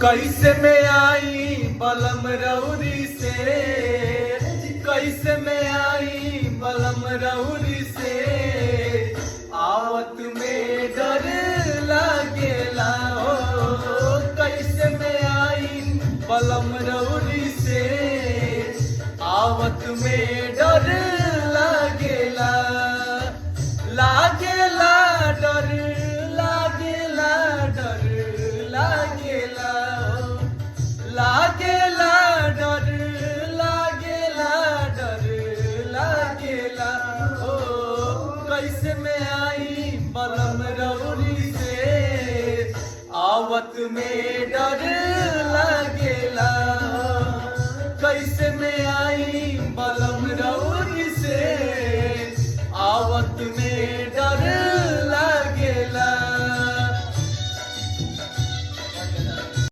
कैसे में आई बलम रउरी से, कैसे में आई बलम रउरी से, आवत में डर लागेला हो। कैसे में आई बलम रउरी से, आवत में डर लागेला, लागेला डर, लागेला डर, लागेला लागेला डर, लागेला डर, लागेला ओ। कैसे में आई बलम रउरी से, आवत में डर लागेला। कैसे में आई बलम रउरी से, आवत में